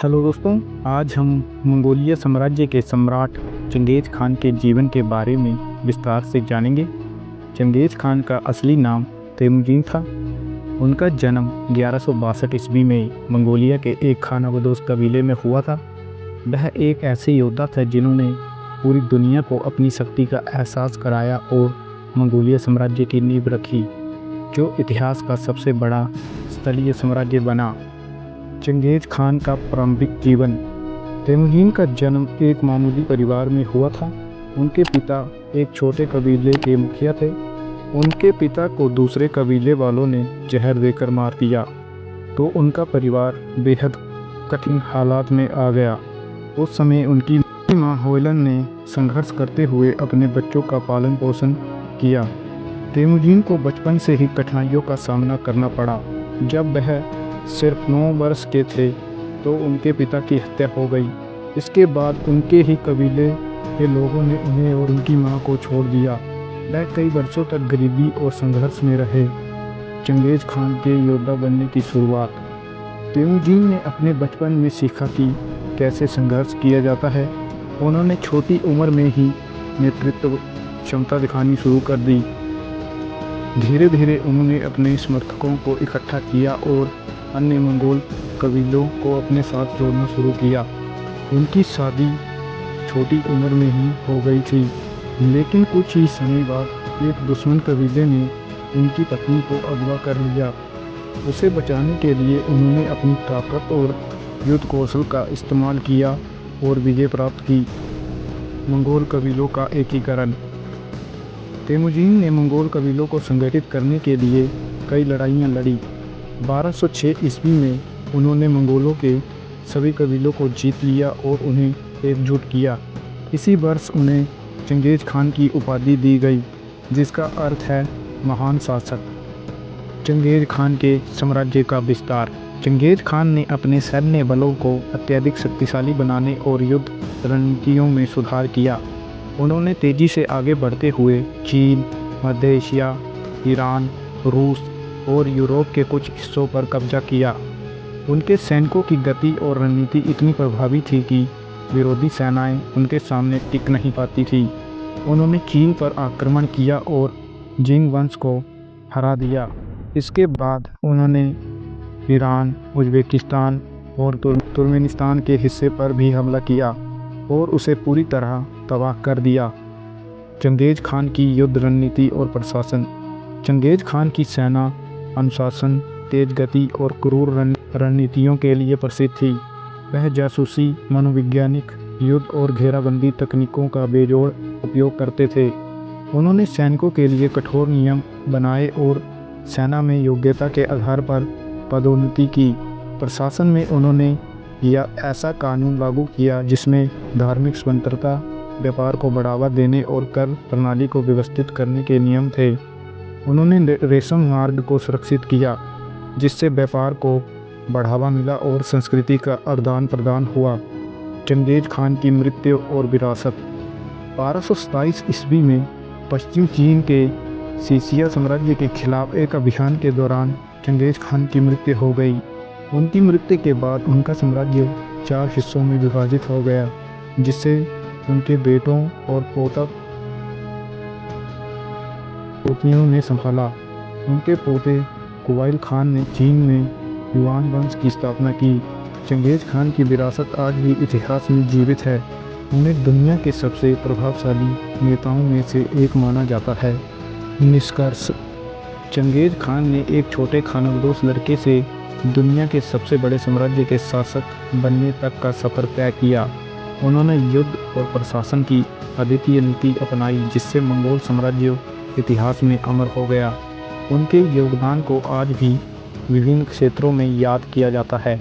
Hello दोस्तों, आज हम मंगोलिया साम्राज्य के सम्राट चंगेज़ खान के जीवन के बारे में विस्तार से जानेंगे। चंगेज़ खान का असली नाम तेमुजीन था। उनका जन्म 1162 ईस्वी में मंगोलिया के एक खानाबदोश कबीले में हुआ था। वह एक ऐसे योद्धा थे जिन्होंने पूरी दुनिया को अपनी शक्ति का एहसास कराया और मंगोलिया साम्राज्य की नींव रखी, जो इतिहास का सबसे बड़ा स्थलीय साम्राज्य बना। चंगेज़ खान का प्रारंभिक जीवन। तेमुजीन का जन्म एक मामूली परिवार में हुआ था। उनके पिता एक छोटे कबीले के मुखिया थे। उनके पिता को दूसरे कबीले वालों ने जहर देकर मार दिया, तो उनका परिवार बेहद कठिन हालात में आ गया। उस समय उनकी माँ होयलन ने संघर्ष करते हुए अपने बच्चों का पालन पोषण किया। तेमुजीन को बचपन से ही कठिनाइयों का सामना करना पड़ा। जब वह सिर्फ 9 वर्ष के थे तो उनके पिता की हत्या हो गई। इसके बाद उनके ही कबीले के लोगों ने उन्हें और उनकी मां को छोड़ दिया। वह कई वर्षों तक गरीबी और संघर्ष में रहे। चंगेज़ खान के योद्धा बनने की शुरुआत। तेमुजीन ने अपने बचपन में सीखा कि कैसे संघर्ष किया जाता है। उन्होंने छोटी उम्र में ही नेतृत्व क्षमता दिखानी शुरू कर दी। धीरे धीरे उन्होंने अपने समर्थकों को इकट्ठा किया और अन्य मंगोल कबीलों को अपने साथ जोड़ना शुरू किया। उनकी शादी छोटी उम्र में ही हो गई थी, लेकिन कुछ ही समय बाद एक दुश्मन कबीले ने उनकी पत्नी को अगवा कर लिया। उसे बचाने के लिए उन्होंने अपनी ताकत और युद्ध कौशल का इस्तेमाल किया और विजय प्राप्त की। मंगोल कबीलों का एकीकरण। तेमुजीन ने मंगोल कबीलों को संगठित करने के लिए कई लड़ाइयाँ लड़ी। 1206 ईस्वी में उन्होंने मंगोलों के सभी कबीलों को जीत लिया और उन्हें एकजुट किया। इसी वर्ष उन्हें चंगेज़ खान की उपाधि दी गई, जिसका अर्थ है महान शासक। चंगेज़ खान के साम्राज्य का विस्तार। चंगेज़ खान ने अपने सैन्य बलों को अत्यधिक शक्तिशाली बनाने और युद्ध रणनीतियों में सुधार किया। उन्होंने तेजी से आगे बढ़ते हुए चीन, मध्य एशिया, ईरान, रूस और यूरोप के कुछ हिस्सों पर कब्जा किया। उनके सैनिकों की गति और रणनीति इतनी प्रभावी थी कि विरोधी सेनाएं उनके सामने टिक नहीं पाती थी। उन्होंने चीन पर आक्रमण किया और जिंग वंश को हरा दिया। इसके बाद उन्होंने ईरान, उज़्बेकिस्तान और तुर्कमेनिस्तान के हिस्से पर भी हमला किया और उसे पूरी तरह तबाह कर दिया। चंगेज़ खान की युद्ध रणनीति और प्रशासन। चंगेज़ खान की सेना अनुशासन, तेज गति और क्रूर रणनीतियों के लिए प्रसिद्ध थी। वह जासूसी, मनोवैज्ञानिक, युद्ध और घेराबंदी तकनीकों का बेजोड़ उपयोग करते थे। उन्होंने सैनिकों के लिए कठोर नियम बनाए और सेना में योग्यता के आधार पर पदोन्नति की। प्रशासन में उन्होंने ऐसा कानून लागू किया जिसमें धार्मिक स्वतंत्रता, व्यापार को बढ़ावा देने और कर प्रणाली को व्यवस्थित करने के नियम थे। उन्होंने रेशम मार्ग को सुरक्षित किया, जिससे व्यापार को बढ़ावा मिला और संस्कृति का आदान प्रदान हुआ। चंगेज़ खान की मृत्यु और विरासत। 1227 ईस्वी में पश्चिम चीन के सीसिया साम्राज्य के खिलाफ एक अभियान के दौरान चंगेज़ खान की मृत्यु हो गई। उनकी मृत्यु के बाद उनका साम्राज्य 4 हिस्सों में विभाजित हो गया, जिससे उनके बेटों और पोतियों ने संभाला। उनके पोते कुबाइल खान ने चीन में युआन वंश की स्थापना की। चंगेज़ खान की विरासत आज भी इतिहास में जीवित है। उन्हें दुनिया के सबसे प्रभावशाली नेताओं में से एक माना जाता है। निष्कर्ष। चंगेज़ खान ने एक छोटे खानाबदोश लड़के से दुनिया के सबसे बड़े साम्राज्य के शासक बनने तक का सफ़र तय किया। उन्होंने युद्ध और प्रशासन की अद्वितीय नीति अपनाई, जिससे मंगोल साम्राज्य इतिहास में अमर हो गया। उनके योगदान को आज भी विभिन्न क्षेत्रों में याद किया जाता है।